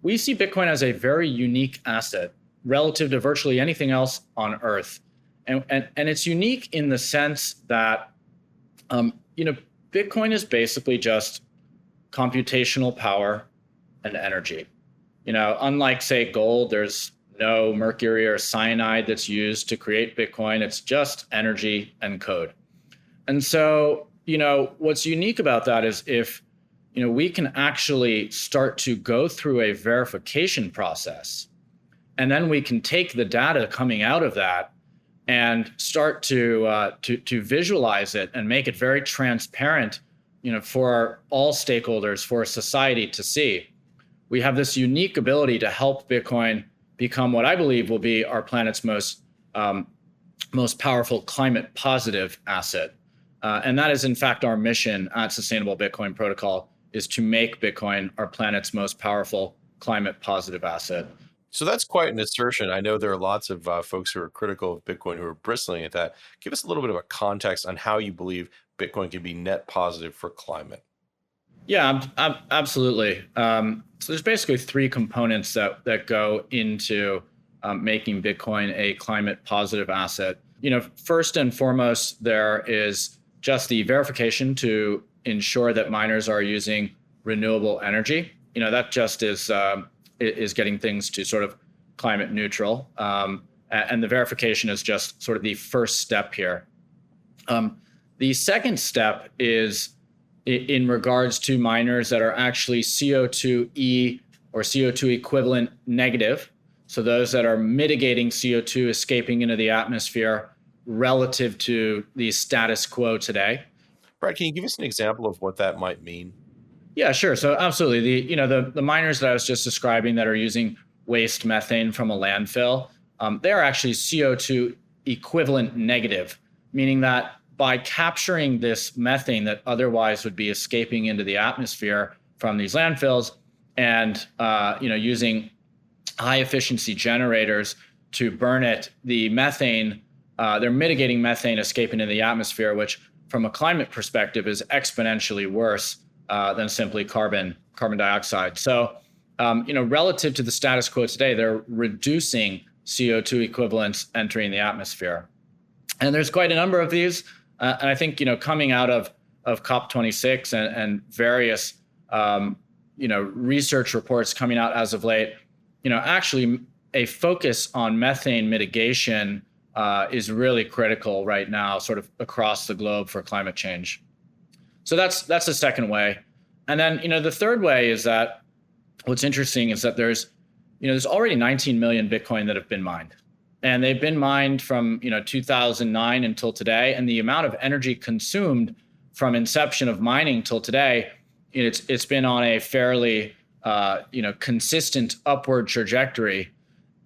we see Bitcoin as a very unique asset relative to virtually anything else on Earth. And it's unique in the sense that, you know, Bitcoin is basically just computational power and energy. You know, unlike, say, gold, there's no mercury or cyanide that's used to create Bitcoin. It's just energy and code. And so, you know, what's unique about that is if, you know, we can actually start to go through a verification process, and then we can take the data coming out of that and start to visualize it and make it very transparent, you know, for all stakeholders, for society to see. We have this unique ability to help Bitcoin become what I believe will be our planet's most powerful climate positive asset. And that is, in fact, our mission at Sustainable Bitcoin Protocol, is to make Bitcoin our planet's most powerful climate positive asset. So that's quite an assertion. I know there are lots of folks who are critical of Bitcoin who are bristling at that. Give us a little bit of a context on how you believe Bitcoin can be net positive for climate. Yeah, absolutely. So there's basically three components that go into making Bitcoin a climate positive asset. You know, first and foremost, there is just the verification to ensure that miners are using renewable energy. You know, that just is getting things to sort of climate neutral. And the verification is just sort of the first step here. The second step is in regards to miners that are actually CO2e or CO2 equivalent negative. So those that are mitigating CO2 escaping into the atmosphere relative to the status quo today. Brad, can you give us an example of what that might mean? Yeah, sure. So absolutely. The miners that I was just describing that are using waste methane from a landfill, they are actually CO2 equivalent negative, meaning that by capturing this methane that otherwise would be escaping into the atmosphere from these landfills and using high efficiency generators to burn it, the methane, they're mitigating methane escaping into the atmosphere, which from a climate perspective is exponentially worse than simply carbon dioxide. So, relative to the status quo today, they're reducing CO2 equivalents entering the atmosphere. And there's quite a number of these. And I think, coming out of COP26 and various, research reports coming out as of late, actually a focus on methane mitigation is really critical right now, sort of across the globe for climate change. So that's the second way. And then, the third way is that what's interesting is that there's already 19 million Bitcoin that have been mined. And they've been mined from 2009 until today, and the amount of energy consumed from inception of mining till today, it's been on a fairly consistent upward trajectory.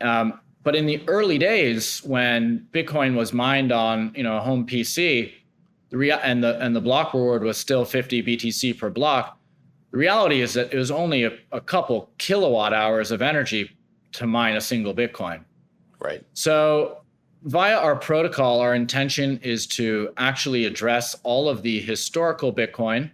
But in the early days, when Bitcoin was mined on a home PC, and the block reward was still 50 BTC per block, the reality is that it was only a couple kilowatt hours of energy to mine a single Bitcoin. Right. So via our protocol, our intention is to actually address all of the historical Bitcoin,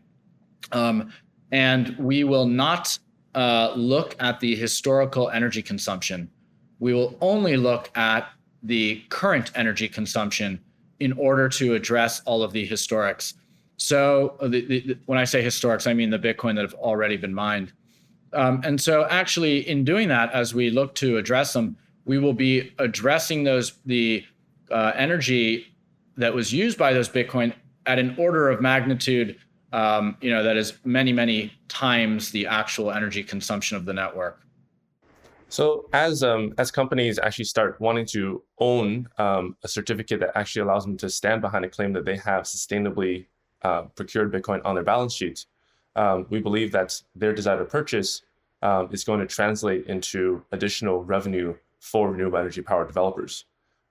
and we will not look at the historical energy consumption. We will only look at the current energy consumption in order to address all of the historics. So when I say historics, I mean the Bitcoin that have already been mined. And so actually in doing that, as we look to address them, we will be addressing the energy that was used by those Bitcoin at an order of magnitude, that is many, many times the actual energy consumption of the network. So as companies actually start wanting to own a certificate that actually allows them to stand behind a claim that they have sustainably procured Bitcoin on their balance sheet, we believe that their desire to purchase is going to translate into additional revenue for renewable energy power developers,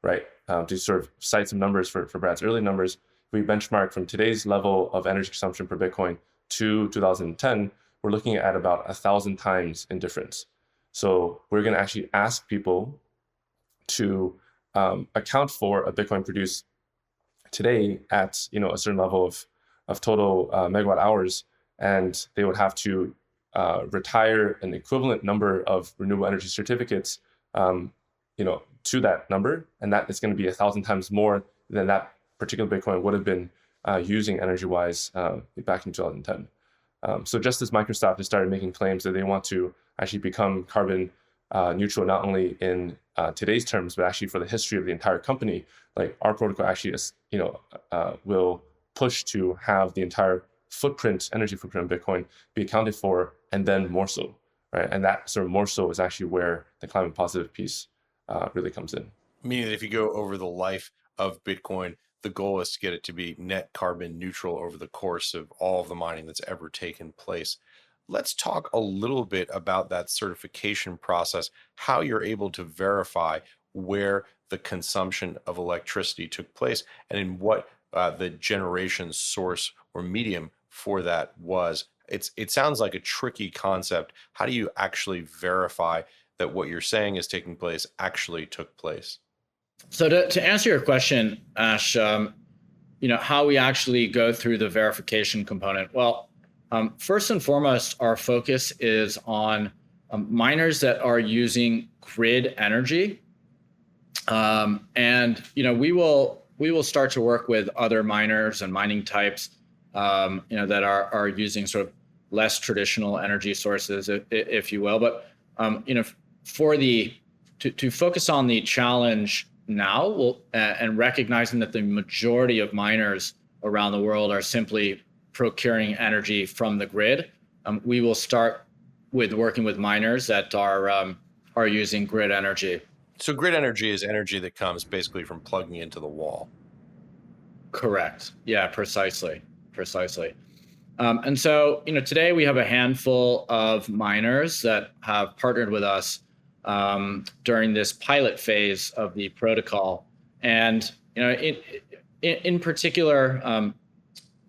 right? To sort of cite some numbers for Brad's early numbers, if we benchmark from today's level of energy consumption per Bitcoin to 2010, we're looking at about 1,000 times in difference. So we're going to actually ask people to account for a Bitcoin produced today at a certain level of total megawatt hours, and they would have to retire an equivalent number of renewable energy certificates, to that number, and that is going to be 1,000 times more than that particular Bitcoin would have been using energy-wise back in 2010. So just as Microsoft has started making claims that they want to actually become carbon neutral, not only in today's terms, but actually for the history of the entire company, like our protocol actually is, will push to have the entire energy footprint of Bitcoin be accounted for, and then more so, right? And that sort of more so is actually where the climate positive piece really comes in. Meaning that if you go over the life of Bitcoin, the goal is to get it to be net carbon neutral over the course of all of the mining that's ever taken place. Let's talk a little bit about that certification process, how you're able to verify where the consumption of electricity took place and in what the generation source or medium for that was. It sounds like a tricky concept. How do you actually verify that what you're saying is taking place actually took place? So to answer your question, Ash, how we actually go through the verification component. Well, first and foremost, our focus is on miners that are using grid energy, and we will start to work with other miners and mining types, that are using sort of less traditional energy sources, if you will. But to focus on the challenge now, and recognizing that the majority of miners around the world are simply procuring energy from the grid, we will start with working with miners that are using grid energy. So grid energy is energy that comes basically from plugging into the wall. Correct. Yeah, precisely. And so, today we have a handful of miners that have partnered with us during this pilot phase of the protocol. And, in particular,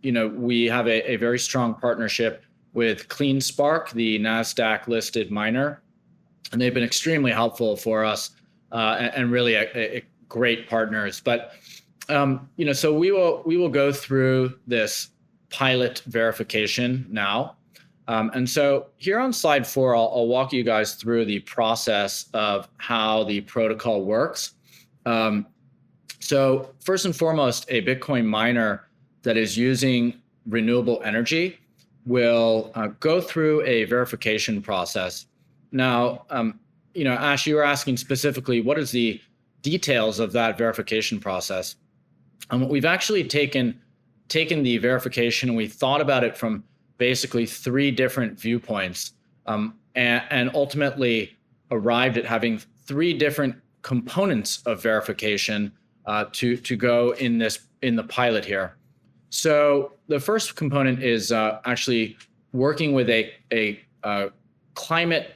we have a very strong partnership with CleanSpark, the NASDAQ listed miner, and they've been extremely helpful for us and really a great partners. But, so we will go through this pilot verification now. And so here on slide 4, I'll walk you guys through the process of how the protocol works. So first and foremost, a Bitcoin miner that is using renewable energy will go through a verification process. Now, Ash, you were asking specifically, what is the details of that verification process? We've actually taken the verification and we thought about it from basically 3 different viewpoints, and ultimately arrived at having 3 different components of verification to go in the pilot here. So the first component is actually working with a climate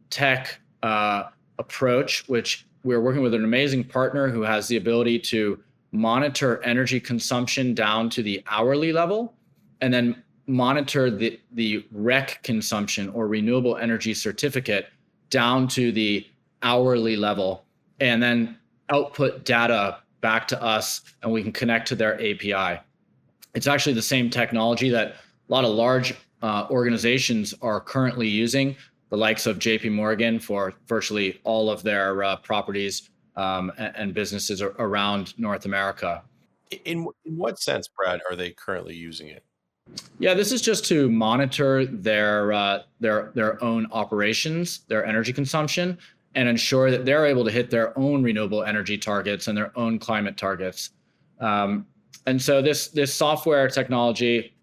tech approach, which we're working with an amazing partner who has the ability to monitor energy consumption down to the hourly level, and then monitor the REC consumption or renewable energy certificate down to the hourly level, and then output data back to us, and we can connect to their API. It's actually the same technology that a lot of large organizations are currently using, the likes of JP Morgan for virtually all of their properties and businesses around North America. In what sense, Brad, are they currently using it? Yeah, this is just to monitor their own operations, their energy consumption, and ensure that they're able to hit their own renewable energy targets and their own climate targets. And so this software technology,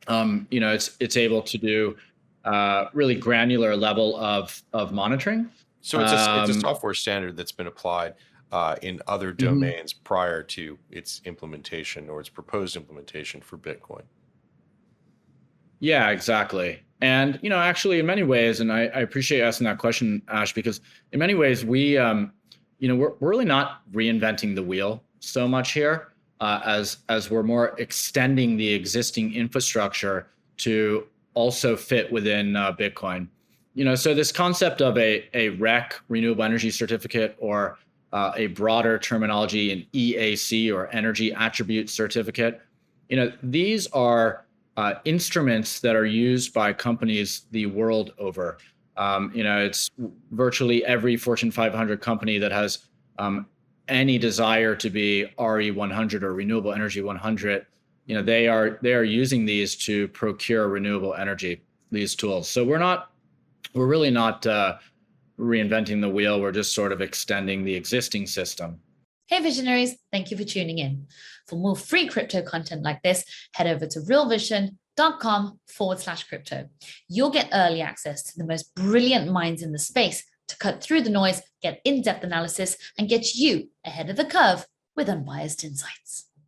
it's able to do really granular level of monitoring. So it's a software standard that's been applied in other domains prior to its implementation or its proposed implementation for Bitcoin. Yeah, exactly. And, actually in many ways, and I appreciate you asking that question, Ash, because in many ways we're really not reinventing the wheel so much here as we're more extending the existing infrastructure to also fit within Bitcoin. So this concept of a REC, renewable energy certificate, or a broader terminology, an EAC or energy attribute certificate, these are instruments that are used by companies the world over. It's virtually every Fortune 500 company that has any desire to be RE 100 or renewable energy 100. They are using these to procure renewable energy, these tools. So we're really not reinventing the wheel. We're just sort of extending the existing system. Hey visionaries, thank you for tuning in. For more free crypto content like this, head over to realvision.com/crypto. You'll get early access to the most brilliant minds in the space to cut through the noise, get in-depth analysis, and get you ahead of the curve with unbiased insights.